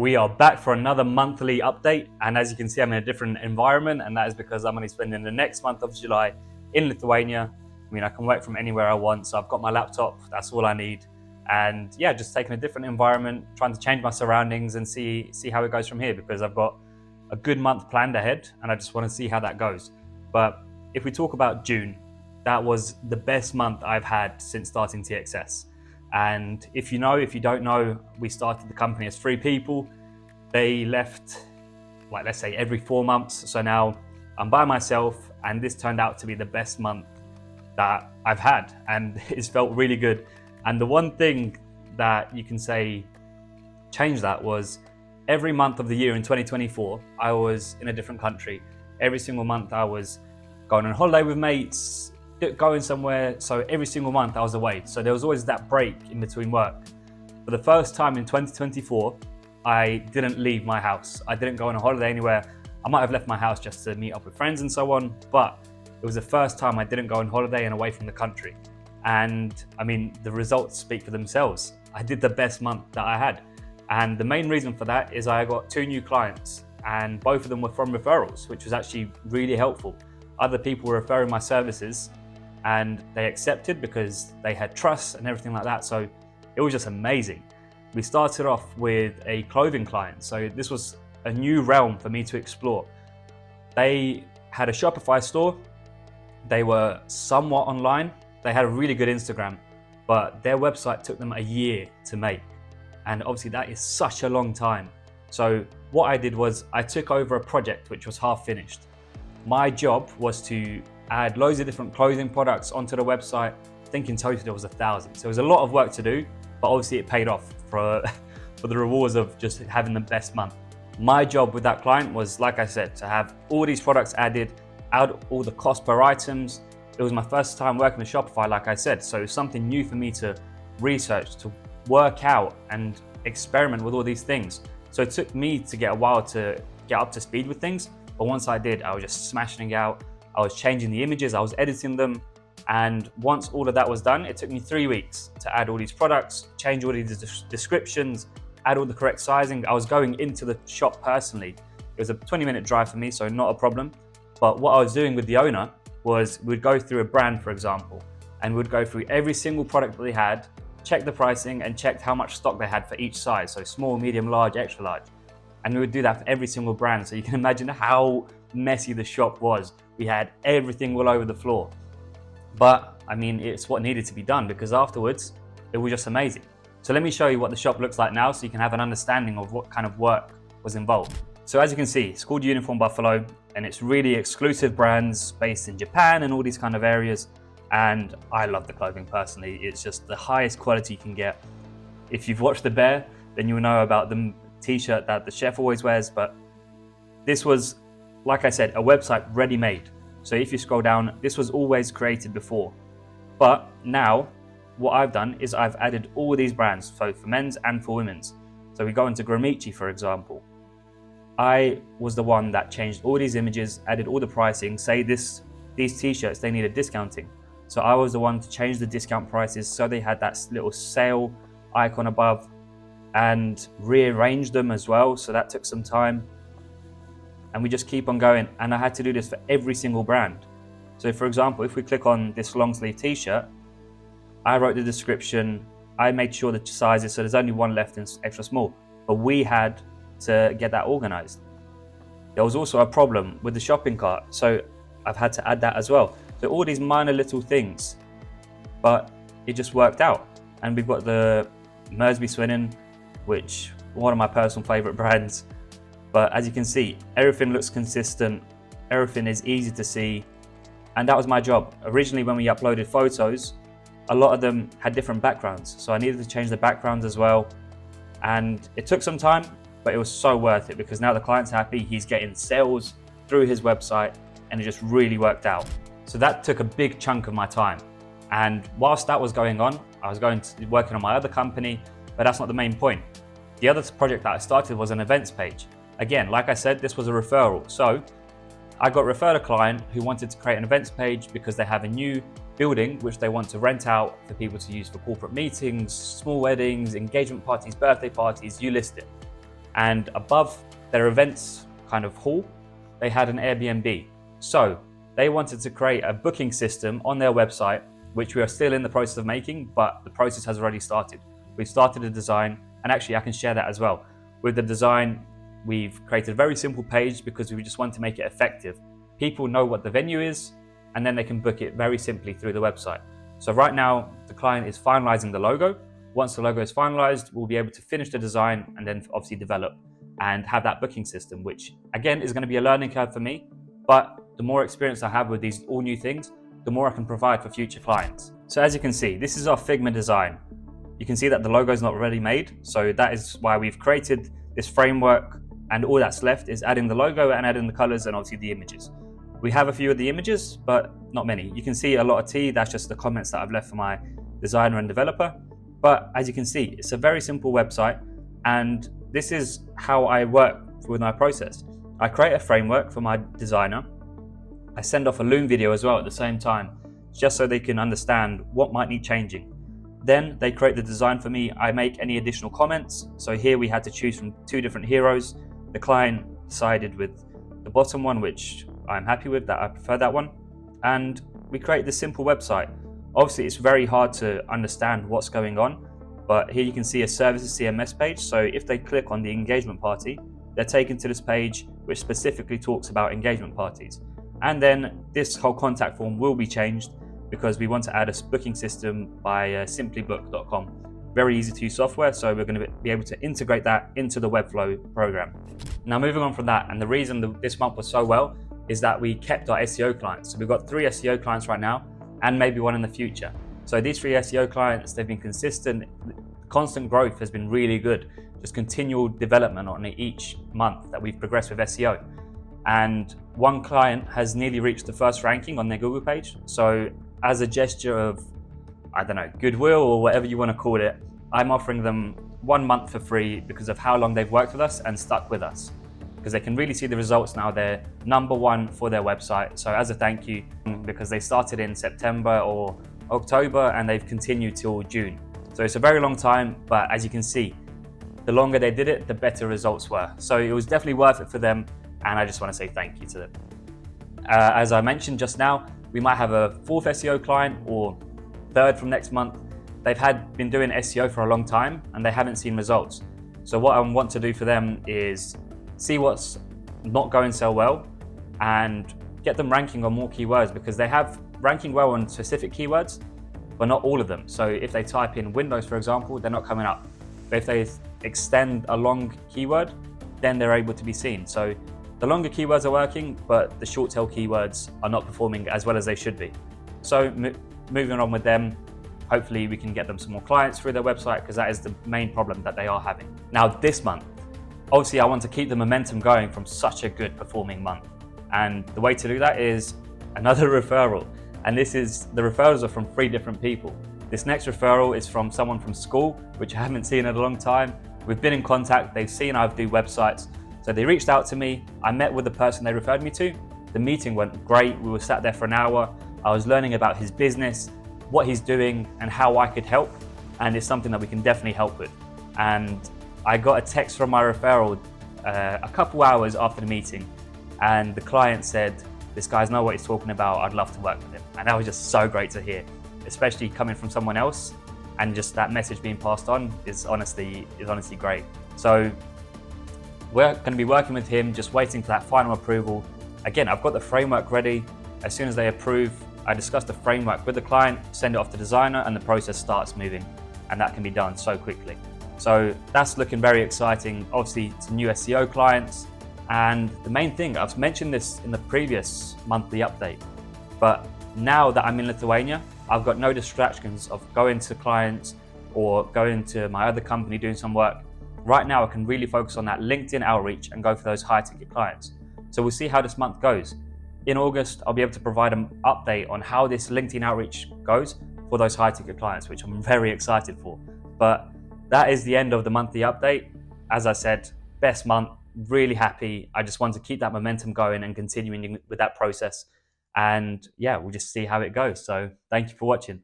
We are back for another monthly update, and as you can see, I'm in a different environment, and that is because I'm only spending the next month of July in Lithuania. I mean, I can work from anywhere I want, so I've got my laptop, that's all I need. And yeah, just taking a different environment, trying to change my surroundings and see how it goes from here, because I've got a good month planned ahead and I just want to see how that goes. But if we talk about June, that was the best month I've had since starting TXS. And if you don't know, we started the company as 3 people. They left, like, let's say every 4 months. So now I'm by myself, and this turned out to be the best month that I've had, and it's felt really good. And the one thing that you can say changed that was every month of the year in 2024, I was in a different country. Every single month I was going on holiday with mates, going somewhere. So every single month I was away. So there was always that break in between work. For the first time in 2024, I didn't leave my house. I didn't go on a holiday anywhere. I might have left my house just to meet up with friends and so on, but it was the first time I didn't go on holiday and away from the country. And I mean, the results speak for themselves. I did the best month that I had. And the main reason for that is I got 2 new clients, and both of them were from referrals, which was actually really helpful. Other people were referring my services and they accepted because they had trust and everything like that. So it was just amazing. We started off with a clothing client. So this was a new realm for me to explore. They had a Shopify store. They were somewhat online. They had a really good Instagram, but their website took them a year to make. And obviously that is such a long time. So what I did was I took over a project which was half finished. My job was to add loads of different clothing products onto the website. I think in total there was 1,000. So it was a lot of work to do, but obviously it paid off for the rewards of just having the best month. My job with that client was, like I said, to have all these products added, add all the cost per items. It was my first time working with Shopify, like I said, so it was something new for me to research, to work out and experiment with all these things. So it took me to get a while to get up to speed with things, but once I did, I was just smashing it out. I was changing the images, I was editing them, and once all of that was done, it took me 3 weeks to add all these products, change all these descriptions, add all the correct sizing. I was going into the shop personally. It was a 20-minute drive for me, so not a problem. But what I was doing with the owner was we'd go through a brand, for example, and we'd go through every single product that they had, check the pricing and checked how much stock they had for each size. So small, medium, large, extra large. And we would do that for every single brand. So you can imagine how messy the shop was. We had everything all over the floor. But I mean, it's what needed to be done, because afterwards it was just amazing. So let me show you what the shop looks like now so you can have an understanding of what kind of work was involved. So as you can see, it's called Uniform Buffalo, and it's really exclusive brands based in Japan and all these kind of areas. And I love the clothing personally. It's just the highest quality you can get. If you've watched The Bear, then you'll know about the t-shirt that the chef always wears, but this was, like I said, a website ready-made. So if you scroll down, this was always created before. But now, what I've done is I've added all these brands, so for men's and for women's. So we go into Gramici, for example. I was the one that changed all these images, added all the pricing, say these t-shirts, they needed discounting. So I was the one to change the discount prices so they had that little sale icon above, and rearrange them as well. So that took some time. And we just keep on going. And I had to do this for every single brand. So for example, if we click on this long sleeve t-shirt, I wrote the description, I made sure the sizes, so there's only one left in extra small, but we had to get that organized. There was also a problem with the shopping cart, so I've had to add that as well. So all these minor little things, but it just worked out. And we've got the Mersby Swinton, which one of my personal favorite brands. But as you can see, everything looks consistent, everything is easy to see, and that was my job. Originally, when we uploaded photos, a lot of them had different backgrounds, so I needed to change the backgrounds as well. And it took some time, but it was so worth it, because now the client's happy, he's getting sales through his website, and it just really worked out. So that took a big chunk of my time. And whilst that was going on, I was working on my other company, but that's not the main point. The other project that I started was an events page. Again, like I said, this was a referral. So I got referred a client who wanted to create an events page because they have a new building which they want to rent out for people to use for corporate meetings, small weddings, engagement parties, birthday parties, you list it. And above their events kind of hall, they had an Airbnb. So they wanted to create a booking system on their website, which we are still in the process of making, but the process has already started. We've started the design, and actually I can share that as well. With the design, we've created a very simple page because we just want to make it effective. People know what the venue is, and then they can book it very simply through the website. So right now, the client is finalizing the logo. Once the logo is finalized, we'll be able to finish the design and then obviously develop and have that booking system, which again is going to be a learning curve for me. But the more experience I have with these all new things, the more I can provide for future clients. So as you can see, this is our Figma design. You can see that the logo is not already made. So that is why we've created this framework, and all that's left is adding the logo and adding the colors and obviously the images. We have a few of the images, but not many. You can see a lot of T, that's just the comments that I've left for my designer and developer. But as you can see, it's a very simple website, and this is how I work with my process. I create a framework for my designer. I send off a Loom video as well at the same time, just so they can understand what might need changing. Then they create the design for me. I make any additional comments. So here we had to choose from 2 different heroes. The client decided with the bottom one, which I'm happy with, that I prefer that one. And we create this simple website. Obviously, it's very hard to understand what's going on, but here you can see a services CMS page. So if they click on the engagement party, they're taken to this page, which specifically talks about engagement parties. And then this whole contact form will be changed because we want to add a booking system by simplybook.com. Very easy to use software, so we're going to be able to integrate that into the Webflow program. Now moving on from that, and the reason that this month was so well is that we kept our SEO clients. So we've got 3 SEO clients right now, and maybe 1 in the future. So these 3 SEO clients, they've been consistent. Constant growth has been really good. Just continual development on each month that we've progressed with SEO. And 1 client has nearly reached the first ranking on their Google page. So as a gesture of, I don't know, goodwill or whatever you want to call it, I'm offering them 1 month for free because of how long they've worked with us and stuck with us. Because they can really see the results now. They're #1 for their website. So as a thank you, because they started in September or October and they've continued till June. So it's a very long time, but as you can see, the longer they did it, the better results were. So it was definitely worth it for them, and I just want to say thank you to them. As I mentioned just now, we might have a 4th SEO client or 3rd from next month. They've been doing SEO for a long time and they haven't seen results. So what I want to do for them is see what's not going so well and get them ranking on more keywords, because they have ranking well on specific keywords, but not all of them. So if they type in Windows, for example, they're not coming up. But if they extend a long keyword, then they're able to be seen. So the longer keywords are working, but the short tail keywords are not performing as well as they should be. So moving on with them, hopefully we can get them some more clients through their website, because that is the main problem that they are having. Now this month, obviously I want to keep the momentum going from such a good performing month. And the way to do that is another referral. And the referrals are from 3 different people. This next referral is from someone from school, which I haven't seen in a long time. We've been in contact, they've seen I do websites. So they reached out to me, I met with the person they referred me to. The meeting went great, we were sat there for an hour. I was learning about his business, what he's doing and how I could help. And it's something that we can definitely help with. And I got a text from my referral a couple hours after the meeting. And the client said, this guy's know what he's talking about, I'd love to work with him. And that was just so great to hear, especially coming from someone else, and just that message being passed on is honestly great. So we're going to be working with him, just waiting for that final approval. Again, I've got the framework ready. As soon as they approve, I discuss the framework with the client, send it off to the designer, and the process starts moving. And that can be done so quickly. So that's looking very exciting. Obviously, it's new SEO clients. And the main thing, I've mentioned this in the previous monthly update, but now that I'm in Lithuania, I've got no distractions of going to clients or going to my other company doing some work. Right now, I can really focus on that LinkedIn outreach and go for those high ticket clients. So we'll see how this month goes. In August, I'll be able to provide an update on how this LinkedIn outreach goes for those high ticket clients, which I'm very excited for. But that is the end of the monthly update. As I said, best month, really happy. I just want to keep that momentum going and continuing with that process. And yeah, we'll just see how it goes. So thank you for watching.